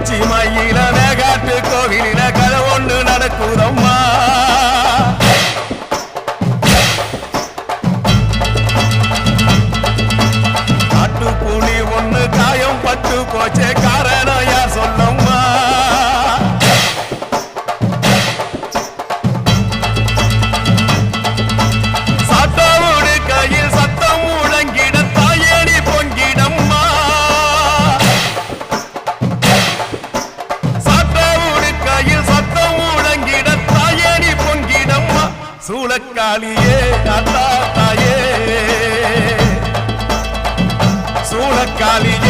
உச்சி மயில மேகாட்டு கோவிலில கதை ஒன்று நடக்குதம்மா. காட்டுப்புலி ஒண்ணு காயம் பட்டு போச்சே காரணம் யார் சொல்லம்மா. சாத்தாவோடு கையில் சத்தம் முழங்கிட தாயேடி பொங்கிடம்மா. சாத்தாவோடு கையில் சத்தம் முழங்கிட தாயேடி பொங்கிடம்மா. சூளக்காளியே அத்தா தாயே சூளக்காளியே